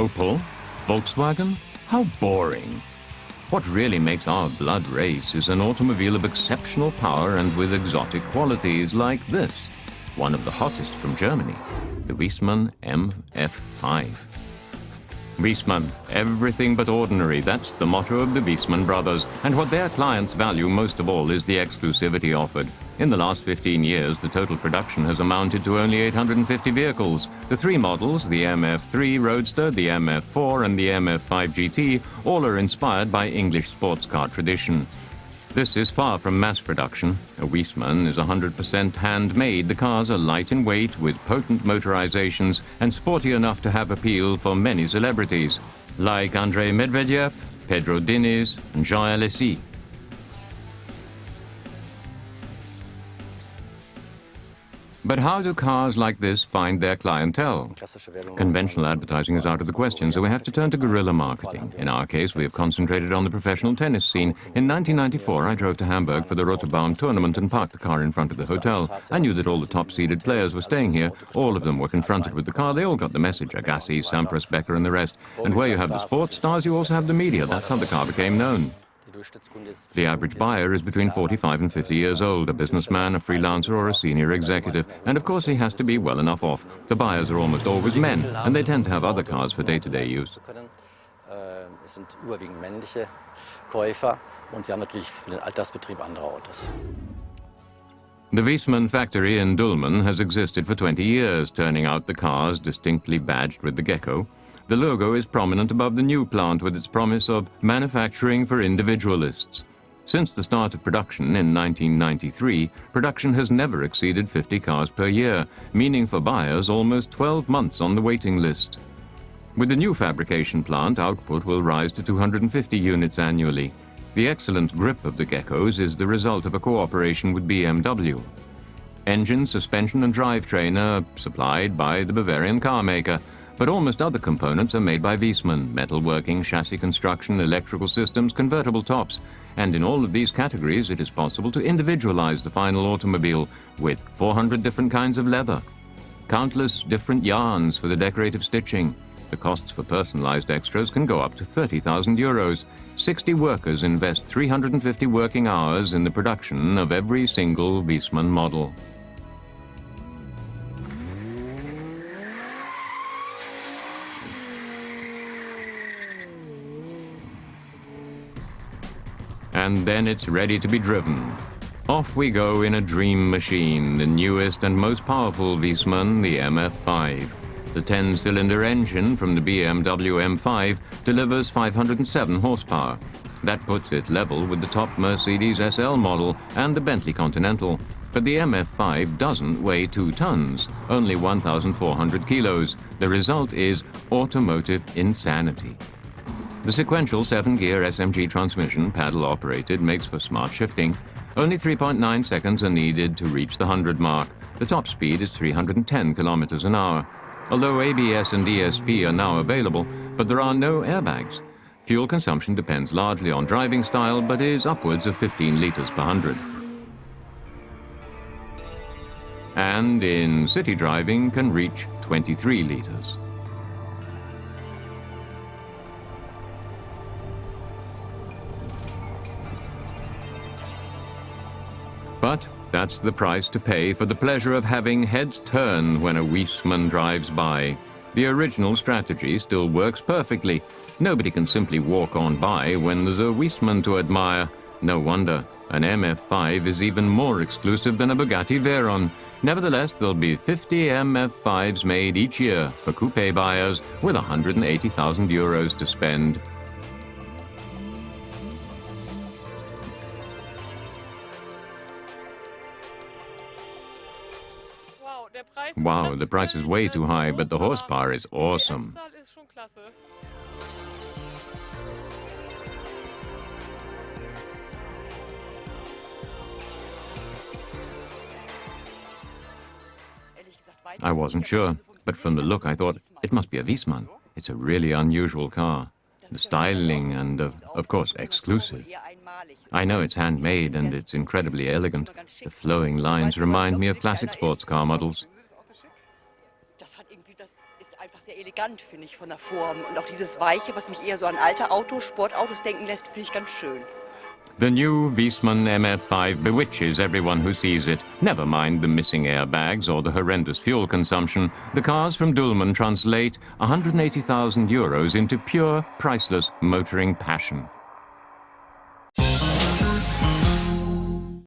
Opel? Volkswagen? How boring. What really makes our blood race is an automobile of exceptional power and with exotic qualities like this, one of the hottest from Germany, the Wiesmann MF-5. Wiesmann, everything but ordinary, that's the motto of the Wiesmann brothers, and what their clients value most of all is the exclusivity offered. In the last 15 years, the total production has amounted to only 850 vehicles. The three models, the MF-3 Roadster, the MF-4 and the MF-5 GT, all are inspired by English sports car tradition. This is far from mass production. A Wiesmann is 100% handmade. The cars are light in weight with potent motorizations and sporty enough to have appeal for many celebrities, like Andrei Medvedev, Pedro Diniz and Jean Alesi. But how do cars like this find their clientele? Conventional advertising is out of the question, so we have to turn to guerrilla marketing. In our case, we have concentrated on the professional tennis scene. In 1994, I drove to Hamburg for the Rotterdam tournament and parked the car in front of the hotel. I knew that all the top-seeded players were staying here. All of them were confronted with the car. They all got the message, Agassi, Sampras, Becker and the rest. And where you have the sports stars, you also have the media. That's how the car became known. The average buyer is between 45 and 50 years old, a businessman, a freelancer or a senior executive. And of course he has to be well enough off. The buyers are almost always men, and they tend to have other cars for day-to-day use. The Wiesmann factory in Dülmen has existed for 20 years, turning out the cars distinctly badged with the gecko. The logo is prominent above the new plant with its promise of manufacturing for individualists. Since the start of production in 1993, production has never exceeded 50 cars per year, meaning for buyers almost 12 months on the waiting list. With the new fabrication plant, output will rise to 250 units annually. The excellent grip of the geckos is the result of a cooperation with BMW. Engine, suspension and drivetrain are supplied by the Bavarian car maker, but almost other components are made by Wiesmann: metalworking, chassis construction, electrical systems, convertible tops. And in all of these categories, it is possible to individualize the final automobile with 400 different kinds of leather, countless different yarns for the decorative stitching. The costs for personalized extras can go up to 30,000 euros. 60 workers invest 350 working hours in the production of every single Wiesmann model. And then it's ready to be driven. Off we go in a dream machine, the newest and most powerful Wiesmann, the MF-5. The 10-cylinder engine from the BMW M5 delivers 507 horsepower. That puts it level with the top Mercedes SL model and the Bentley Continental. But the MF-5 doesn't weigh 2 tons, only 1,400 kilos. The result is automotive insanity. The sequential 7-gear SMG transmission, paddle-operated, makes for smart shifting. Only 3.9 seconds are needed to reach the 100 mark. The top speed is 310 kilometers an hour. Although ABS and ESP are now available, but there are no airbags. Fuel consumption depends largely on driving style, but is upwards of 15 liters per 100. And in city driving can reach 23 liters. But that's the price to pay for the pleasure of having heads turn when a Wiesmann drives by. The original strategy still works perfectly. Nobody can simply walk on by when there's a Wiesmann to admire. No wonder. An MF-5 is even more exclusive than a Bugatti Veyron. Nevertheless, there'll be 50 MF-5s made each year for coupe buyers with 180,000 euros to spend. Wow, the price is way too high, but the horsepower is awesome. I wasn't sure, but from the look I thought, it must be a Wiesmann. It's a really unusual car. The styling and, of course, exclusive. I know it's handmade and it's incredibly elegant. The flowing lines remind me of classic sports car models. hat irgendwie, das ist einfach sehr elegant, finde ich, von der Form. Und auch dieses Weiche, was mich eher so an alte Autos, Sportautos denken lässt, finde ich ganz schön. The new Wiesmann MF-5 bewitches everyone who sees it. Never mind the missing airbags or the horrendous fuel consumption. The cars from Dülmen translate €180,000 into pure, priceless motoring passion.